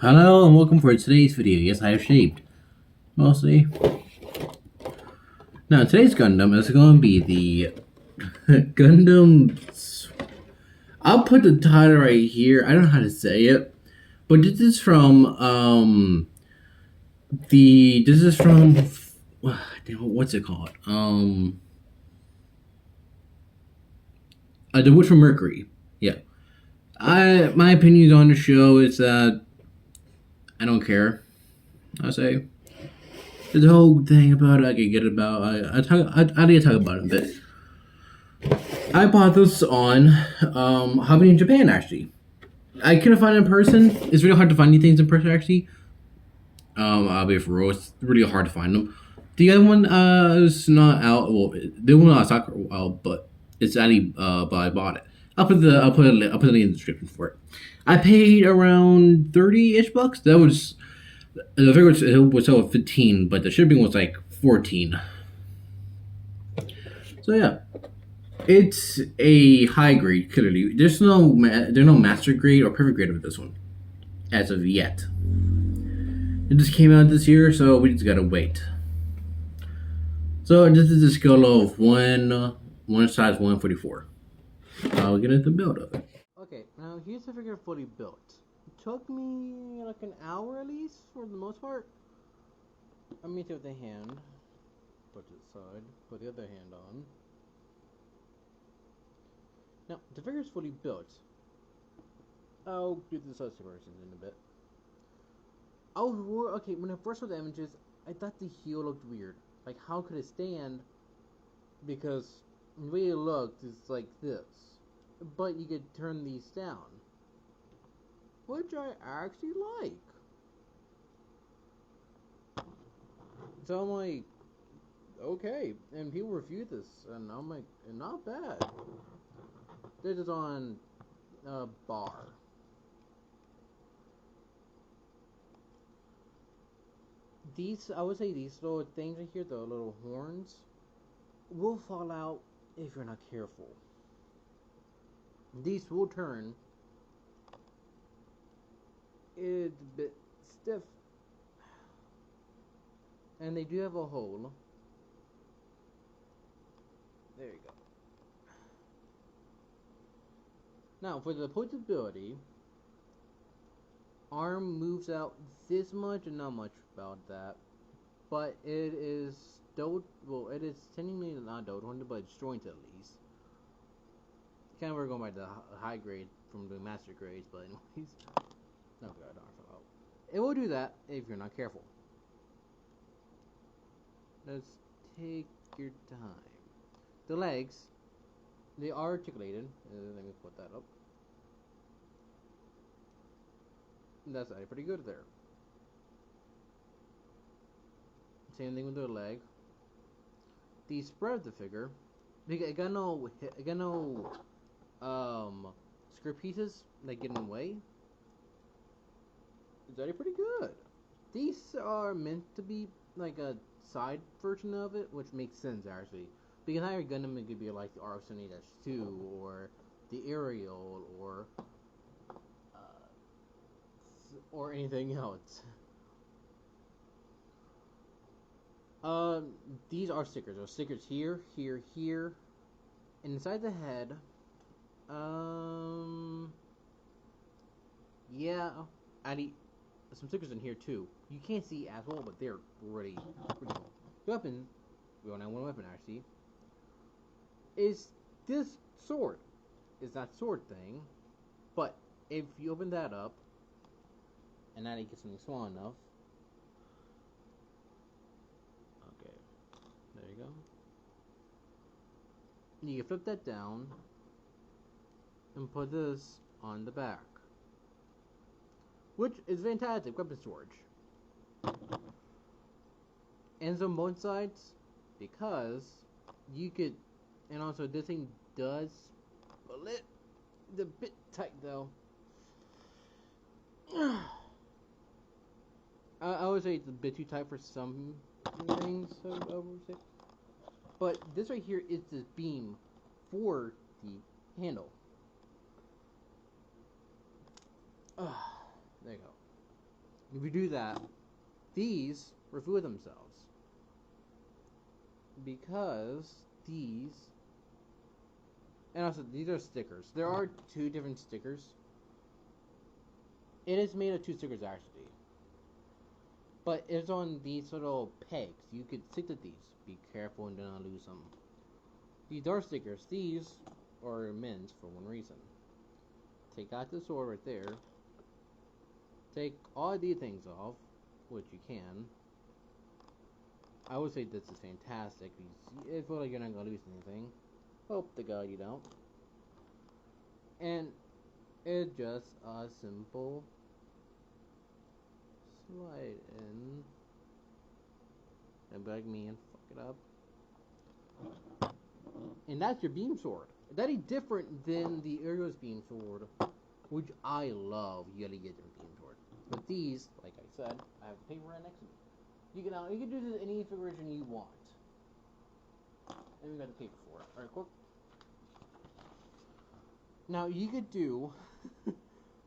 Hello and welcome for today's video. Yes, I have shaved. Mostly. Now, today's Gundam is going to be the Gundam... I'll put the title right here. I don't know how to say it. But this is from, what's it called? The Wood from Mercury. Yeah. My opinions on the show is that I don't care. I say the whole thing about it, I can get about. I need to talk about it a bit. I bought this on Hobby in Japan. Actually, I couldn't find it in person. It's really hard to find these things in person. Actually, I'll be for real. It's really hard to find them. The other one is not out. Well, the one I saw for a while, but it's actually but I bought it. I'll put the link in the description for it. I paid around 30-ish bucks. That was the figure was sell at 15, but the shipping was like 14. So yeah, it's a high grade. Clearly, there's no master grade or perfect grade with this one as of yet. It just came out this year, so we just gotta wait. So this is a scale of one size 144. I'll get into the build of it. Okay, now here's the figure fully built. It took me like an hour at least for the most part. Let me take the hand, put it aside, put the other hand on. Now the figure is fully built. I'll do the size comparisons in a bit. Okay, when I first saw the images, I thought the heel looked weird. Like, how could it stand? Because the way it looked is like this. But you could turn these down, which I actually like. So I'm like, okay, and people review this, and I'm like, not bad. This is on bar. I would say these little things right here, the little horns, will fall out if you're not careful. These will turn. It's a bit stiff. And they do have a hole. There you go. Now, for the portability, arm moves out this much and not much about that. But it is it is technically not jointed, but it's jointed at least. Kind of we're going by the high grade from the master grades, but anyways, no good. It will do that if you're not careful. Let's take your time. The legs, they are articulated. Let me put that up. That's actually pretty good there. Same thing with the leg. The spread of the figure, I got no square pieces that get in the way. It's already pretty good. These are meant to be like a side version of it, which makes sense actually. Because higher Gundam, it could be like the RX-78-2 or the Aerial or anything else. These are stickers. There are stickers here, here, here, and inside the head. Yeah, I need some stickers in here too. You can't see as well, but they're pretty cool. The weapon, we only have one weapon actually, is this sword. It's that sword thing, but if you open that up, and now you get something small enough. Okay, there you go. You can flip that down and put this on the back, which is fantastic weapon storage. And on both sides, because you could, and also this thing does split. It's a bit tight though. I would say it's a bit too tight for some things, I would say. But this right here is the beam for the handle. There you go. If you do that, these reveal themselves. Because these... And also, these are stickers. There are 2 different stickers. It is made of 2 stickers, actually. But it's on these little pegs. You could stick to these. Be careful and do not lose them. These are stickers. These are men's for one reason. Take out the sword right there. Take all these things off, which you can. I would say this is fantastic because it feels like you're not going to lose anything. Hope to God you don't. And it's just a simple slide in. And bug me and fuck it up. And that's your beam sword. That is different than the Aerial's beam sword, which I love. You gotta get their beam sword. But these, like I said, I have the paper right next to me. You can do this in any configuration you want. And we got the paper for it. Alright, quick. Now you could do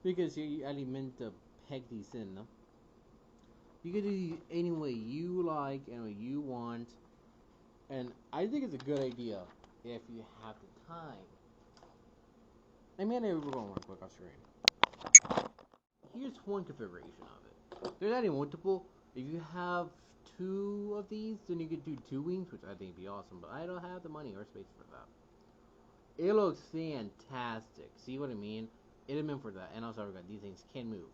because you already meant to peg these in. You could do these any way you like, any way you want. And I think it's a good idea if you have the time. I mean, we're going real quick off screen. Here's one configuration of it. There's actually multiple. If you have 2 of these, then you could do 2 wings, which I think would be awesome. But I don't have the money or space for that. It looks fantastic. See what I mean? It is meant for that. And also, these things can move.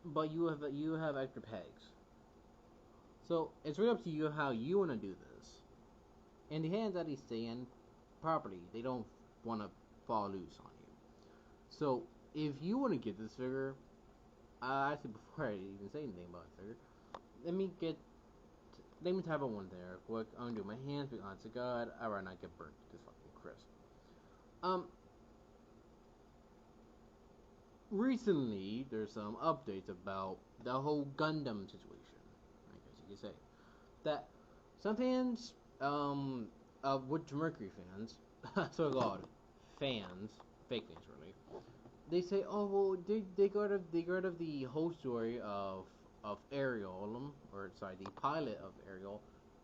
But you have extra pegs. So it's really up to you how you want to do this. And the hands that stand properly. They don't want to fall loose on you. So if you want to get this figure, actually before I even say anything about the figure, let me type on one there. Quick, I'm gonna do my hands because honest to God, I'd rather not get burnt this fucking crisp. Recently there's some updates about the whole Gundam situation. I guess you could say that some fans, which Mercury fans, so-called fans, fake fans really, they say, oh well, they got rid of the whole story of Ariel, or sorry, the pilot of Ariel,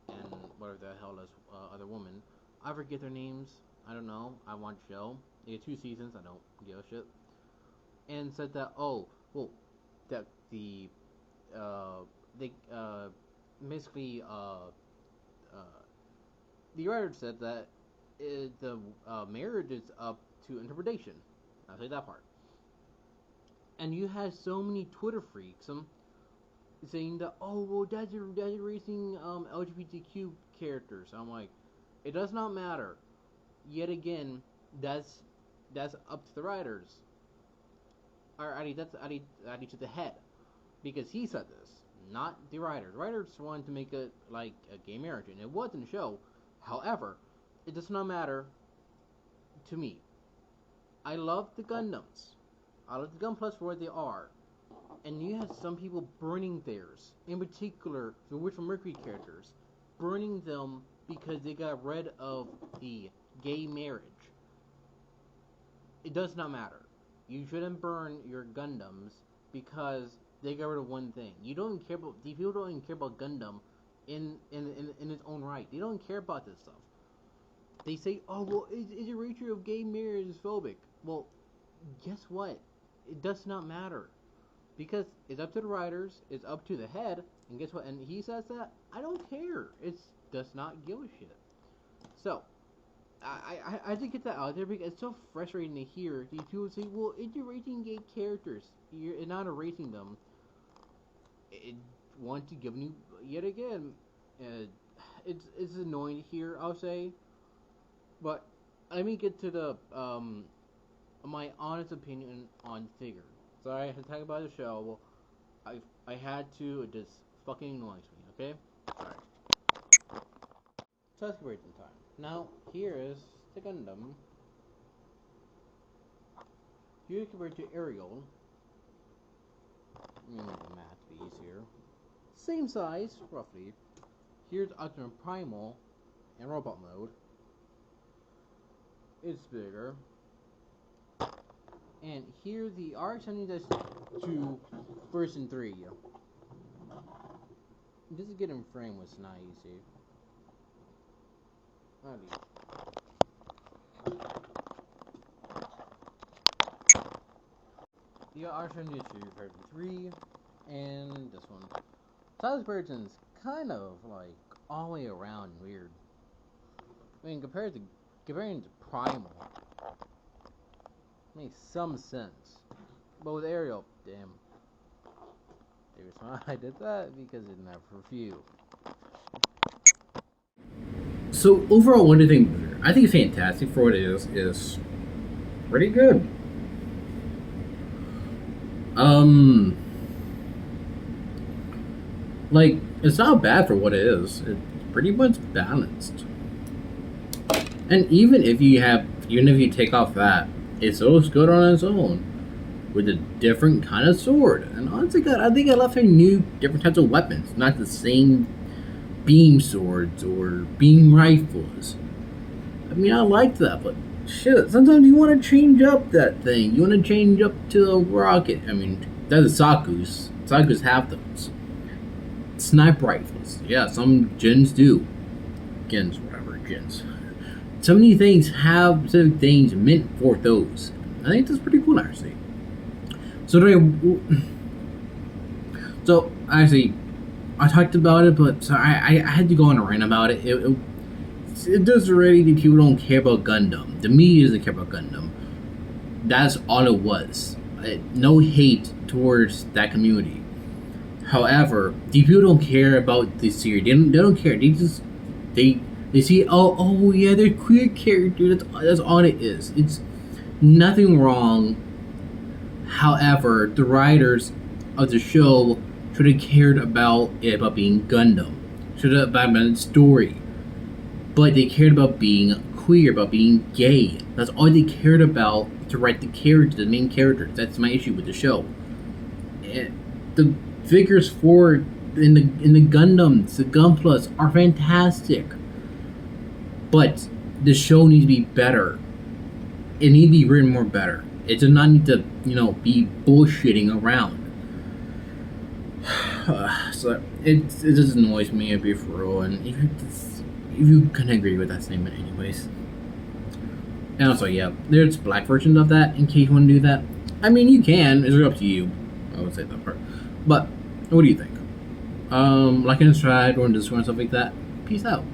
and whatever the hell is other woman. I forget their names. I don't know. I want the show. They get 2 seasons. I don't give a shit. And said that that they basically the writer said that the marriage is up to interpretation. I'll say that part. And you had so many Twitter freaks saying that, oh well, that's erasing LGBTQ characters. I'm like, it does not matter. Yet again, that's up to the writers. Or that's added to the head, because he said this, not the writers. The writers wanted to make it like a gay marriage, and it was in the show. However, it does not matter to me. I love the Gundams. I love the Gun Plus for what they are. And you had some people burning theirs, in particular the Witch from Mercury characters, burning them because they got rid of the gay marriage. It does not matter. You shouldn't burn your Gundams because they got rid of one thing. You don't care about, the people don't even care about Gundam in its own right. They don't care about this stuff. They say, oh well, is a ratio of gay marriage is phobic. Well, guess what? It does not matter. Because it's up to the writers, it's up to the head, and guess what? And he says that, I don't care. It does not give a shit. So, I did get that out there because it's so frustrating to hear these people say, well, it's erasing gay characters. You're not erasing them. It wants to give you, yet again, it's annoying to hear, I'll say. But let me get to the my honest opinion on figure. Sorry, I had to talk about the show. Well, I had to. It just fucking annoys me. Okay. Alright. So let's get right to time. Now here is the Gundam. Here compared to Ariel. Let me make the math to be easier. Same size, roughly. Here's Optimum Primal in robot mode. It's bigger. And here the RX-72 version 3. Just to get in frame was not easy. The RX-72 version 3 and this one. So this version's kind of like all the way around weird. I mean, comparing to Primal, makes some sense. But with Ariel, damn. The reason why I did that because it never review. So overall, what do you think? I think it's fantastic for what it is pretty good. Like, it's not bad for what it is. It's pretty much balanced. And even if you take off that, it still looks good on its own. With a different kind of sword. And honestly, I think I left some new, different types of weapons. Not the same beam swords or beam rifles. I mean, I like that, but shit, sometimes you want to change up that thing. You want to change up to a rocket. I mean, that's a Saku's. Saku's have those. Sniper rifles. Yeah, some gens do. Gens, whatever, gens. So many things have specific things meant for those. I think that's pretty cool, actually. So actually, I talked about it, but so I had to go on a rant about it. It does already that people don't care about Gundam. The media doesn't care about Gundam. That's all it was. No hate towards that community. However, the people don't care about the series. They don't care. They see oh yeah, they're queer characters. That's all it is. It's nothing wrong. However, the writers of the show should have cared about it about being Gundam. Should have about the story. But they cared about being queer, about being gay. That's all they cared about to write the characters, the main characters. That's my issue with the show. The figures for in the Gundams, the Gunplas are fantastic. But the show needs to be better. It needs to be written more better. It does not need to, be bullshitting around. So it just annoys me a bit for real, and if you can agree with that statement, anyways. And also, yeah, there's black versions of that. In case you want to do that, I mean, you can. It's up to you. I would say that part. But what do you think? Like and subscribe or Discord and stuff like that. Peace out.